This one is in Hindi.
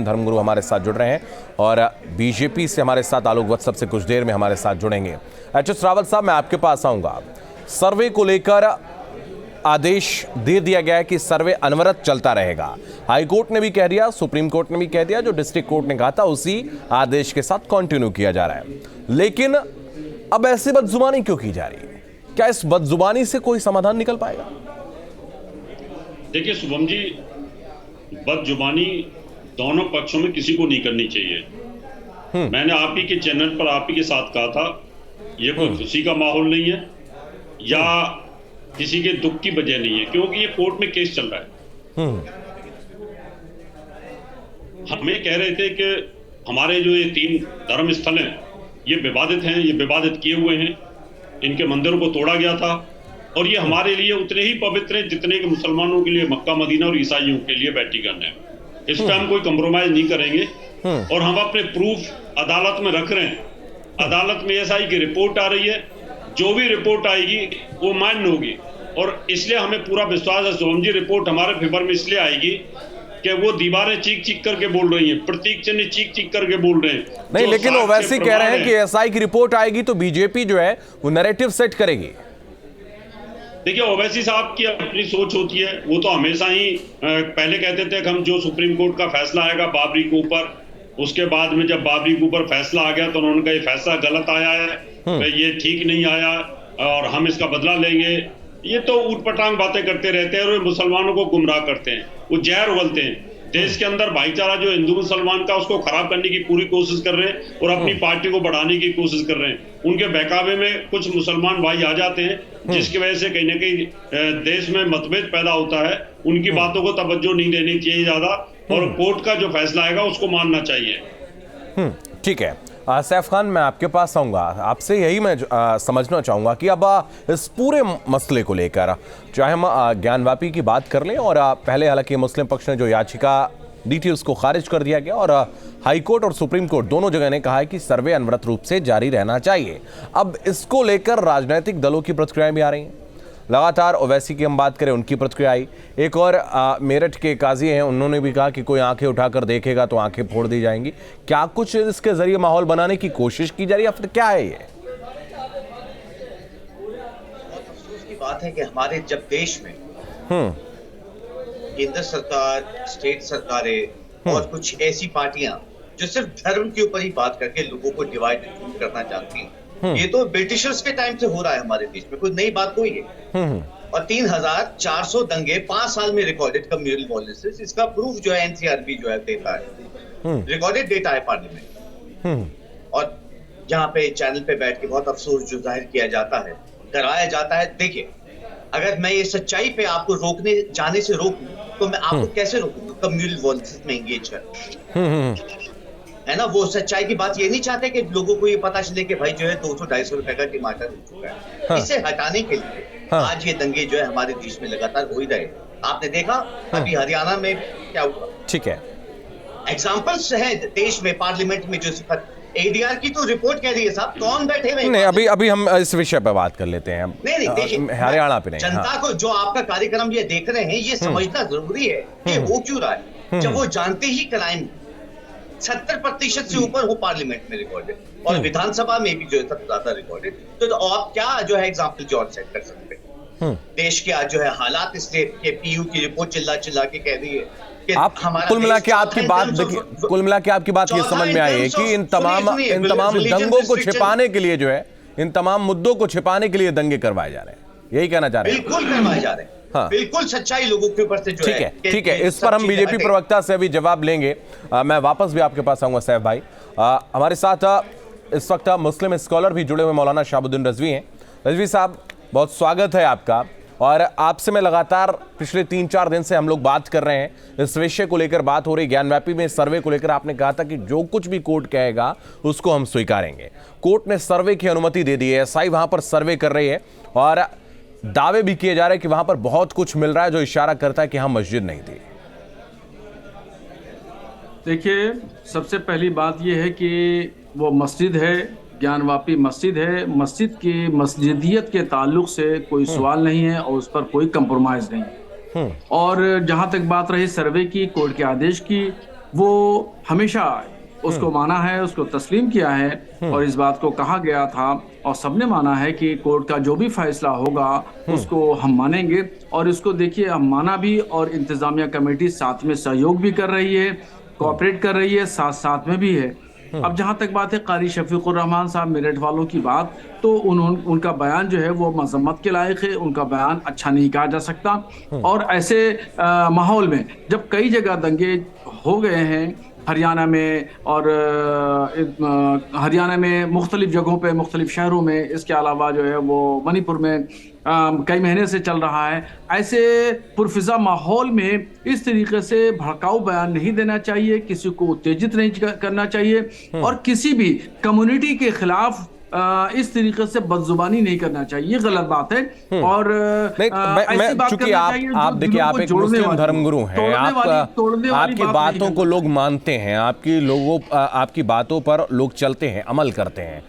धर्मगुरु हमारे साथ जुड़ रहे हैं और बीजेपी से हमारे साथ आलोक वत्स से कुछ देर में हमारे साथ जुड़ेंगे। एच.एस. रावत साहब, मैं आपके पास आऊंगा। सर्वे को लेकर आदेश दे दिया गया है कि सर्वे अनवरत चलता रहेगा। हाई कोर्ट ने भी कह दिया, सुप्रीम कोर्ट ने भी कह दिया, जो डिस्ट्रिक्ट कोर्ट ने कहा था उसी आदेश के साथ कंटिन्यू किया जा रहा है। लेकिन अब ऐसी बदजुबानी क्यों की जा रही है? क्या इस बदजुबानी से कोई समाधान निकल पाएगा? देखिए शुभम जी, बदजुबानी दोनों पक्षों में किसी को नहीं करनी चाहिए। मैंने आप ही के चैनल पर आप ही के साथ कहा था, ये कोई खुशी का माहौल नहीं है या किसी के दुख की वजह नहीं है, क्योंकि ये कोर्ट में केस चल रहा है। हम ये कह रहे थे कि हमारे जो ये 3 धर्म स्थल हैं ये विवादित हैं, ये विवादित किए हुए हैं, इनके मंदिरों को तोड़ा गया था और ये हमारे लिए उतने ही पवित्र हैं जितने के मुसलमानों के लिए मक्का मदीना और ईसाइयों के लिए वेटिकन है। इस पर हम कोई कंप्रोमाइज नहीं करेंगे और हम अपने प्रूफ अदालत में रख रहे हैं। अदालत में एसआई की रिपोर्ट आ रही है, जो भी रिपोर्ट आएगी वो मान्य होगी और इसलिए हमें पूरा विश्वास है शुभम जी, रिपोर्ट हमारे फेवर में इसलिए आएगी कि वो दीवारें चीख चीख करके बोल रही हैं, प्रतीक चिन्ह चीख चीख करके बोल रहे हैं। नहीं, लेकिन वो वैसे ही कह रहे हैं कि एसआई की रिपोर्ट आएगी तो बीजेपी जो है वो नैरेटिव सेट करेगी। देखिए ओवैसी साहब की अपनी सोच होती है, वो तो हमेशा ही पहले कहते थे कि हम जो सुप्रीम कोर्ट का फैसला आएगा बाबरी के ऊपर, उसके बाद में जब बाबरी के ऊपर फैसला आ गया तो उन्होंने कहा ये फैसला गलत आया है, ये ठीक नहीं आया और हम इसका बदला लेंगे। ये तो ऊटपटांग बातें करते रहते हैं और मुसलमानों को गुमराह करते हैं, वो जहर उगलते हैं। देश के अंदर भाईचारा जो हिंदू मुसलमान का उसको खराब करने की पूरी कोशिश कर रहे हैं और अपनी पार्टी को बढ़ाने की कोशिश कर रहे हैं। उनके बहकावे में कुछ मुसलमान भाई आ जाते हैं जिसकी वजह से कहीं ना कहीं देश में मतभेद पैदा होता है। उनकी बातों को तवज्जो नहीं देनी चाहिए ज्यादा और कोर्ट का जो फैसला आएगा उसको मानना चाहिए। ठीक है सैफ खान, मैं आपके पास आऊंगा। आपसे यही मैं समझना चाहूंगा कि अब इस पूरे मसले को लेकर चाहे हम ज्ञानवापी की बात कर लें और पहले हालांकि मुस्लिम पक्ष ने जो याचिका दी थी उसको खारिज कर दिया गया और हाई कोर्ट और सुप्रीम कोर्ट दोनों जगह ने कहा है कि सर्वे अनवरत रूप से जारी रहना चाहिए। अब इसको लेकर राजनीतिक दलों की प्रतिक्रियाएं भी आ रही हैं लगातार। ओवैसी की हम बात करें, उनकी प्रतिक्रिया आई। एक और मेरठ के काजी हैं, उन्होंने भी कहा कि कोई आंखें उठाकर देखेगा तो आंखें फोड़ दी जाएंगी। क्या कुछ इसके जरिए माहौल बनाने की कोशिश की जा रही है या फिर क्या है ये? बहुत अफसोस की बात है कि हमारे जब देश में केंद्र सरकार, स्टेट सरकारें और कुछ ऐसी पार्टियां जो सिर्फ धर्म के ऊपर ही बात करके लोगों को डिवाइड करना चाहती हैं, ये तो ब्रिटिशर्स के टाइम से हो रहा है हमारे देश में, कोई नई बात कोई है। और 3400 दंगे 5 साल में रिकॉर्डेड कम्युनल वॉयलेंसेस, इसका प्रूफ जो है एनसीआरबी जो है देता है, रिकॉर्डेड डेटा है पार्लियामेंट। और जहाँ पे चैनल पे बैठ के बहुत अफसोस जो जाहिर किया जाता है, कराया जाता है। देखिए, अगर मैं ये सच्चाई पे आपको रोकने जाने से रोकूं तो मैं आपको कैसे रोकूंगा कम्युनल वॉयलेंसेस में एंगेज कर, है ना। वो सच्चाई की बात ये नहीं चाहते कि लोगों को ये पता चले कि भाई जो है 200-250 रुपए का टमाटर हो चुका है। इसे हटाने के लिए आज ये दंगे जो है हमारे देश में लगातार हो ही रहे। आपने देखा अभी हरियाणा में क्या हुआ। ठीक है, एग्जाम्पल्स है देश में, पार्लियामेंट में जो एडीआर की तो रिपोर्ट कह रही है साहब, कौन बैठे हुए? नहीं, अभी हम इस विषय पर बात कर लेते हैं। नहीं देखिए, हरियाणा पे नहीं, जनता को जो आपका कार्यक्रम ये देख रहे हैं ये समझना जरूरी है कि हो क्यों रहा है, जब वो जानते ही क्राइम 70% से ऊपर हो पार्लियामेंट में रिकॉर्डेड और विधानसभा में भी जो है सबसे ज्यादा रिकॉर्डेड। तो आप क्या जो है एग्जाम्पल जो और सेट कर सकते हैं? देश के आज जो है हालात, इसलिए के पीयू की रिपोर्ट चिल्ला चिल्ला के कह रही है कि आप कुल मिला के आपकी बात देखिए, कुल मिला के आपकी बात ये समझ में आई है कि इन तमाम दंगों को छिपाने के लिए जो है, इन तमाम मुद्दों को छिपाने के लिए दंगे करवाए जा रहे हैं, यही कहना चाह रहे हैं? बिल्कुल करवाए जा रहे हैं। हाँ। बिल्कुल सच्चाई लोगों के ऊपर से जो है। ठीक है, इस पर हम बीजेपी प्रवक्ता से अभी जवाब लेंगे। मैं वापस भी आपके पास आऊंगा सैफ भाई। हमारे साथ इस वक्त मुस्लिम स्कॉलर भी जुड़े हुए मौलाना शहाबुद्दीन रजवी हैं। रजवी साहब, बहुत स्वागत है आपका। और आपसे मैं लगातार पिछले 3-4 दिन से हम लोग बात कर रहे हैं, इस विषय को लेकर बात हो रही। ज्ञानव्यापी में सर्वे को लेकर आपने कहा था कि जो कुछ भी कोर्ट कहेगा उसको हम स्वीकारेंगे। कोर्ट ने सर्वे की अनुमति दे दी है, एसआई वहां पर सर्वे कर रही है और दावे भी किए जा रहे हैं कि वहां पर बहुत कुछ मिल रहा है जो इशारा करता है कि हम मस्जिद नहीं थी। देखिए, सबसे पहली बात यह है कि वो मस्जिद है, ज्ञानवापी मस्जिद है। मस्जिद की मस्जिदियत के ताल्लुक से कोई सवाल नहीं है और उस पर कोई कंप्रोमाइज नहीं है। और जहां तक बात रही सर्वे की, कोर्ट के आदेश की, वो हमेशा उसको माना है, उसको तस्लीम किया है और इस बात को कहा गया था और सबने माना है कि कोर्ट का जो भी फैसला होगा उसको हम मानेंगे। और इसको देखिए, हम माना भी और इंतजामिया कमेटी साथ में सहयोग भी कर रही है, कोऑपरेट कर रही है, साथ साथ में भी है। अब जहां तक बात है कारी शफीकुर रहमान साहब मेरठ वालों की बात, तो उनका बयान जो है वो मजम्मत के लायक है, उनका बयान अच्छा नहीं कहा जा सकता। और ऐसे माहौल में जब कई जगह दंगे हो गए हैं हरियाणा में और हरियाणा में मुख्तलिफ जगहों पे, मुख्तलिफ शहरों में, इसके अलावा जो है वो मणिपुर में कई महीने से चल रहा है, ऐसे पुरफिजा माहौल में इस तरीके से भड़काऊ बयान नहीं देना चाहिए, किसी को उत्तेजित नहीं करना चाहिए और किसी भी कम्युनिटी के खिलाफ इस तरीके से बदजुबानी नहीं करना चाहिए। ये गलत बात है। और नहीं, चूंकि आप देखिए, आप एक मुस्लिम धर्मगुरु हैं, आपकी बातों को लोग मानते हैं, आपकी बातों पर लोग चलते हैं, अमल करते हैं।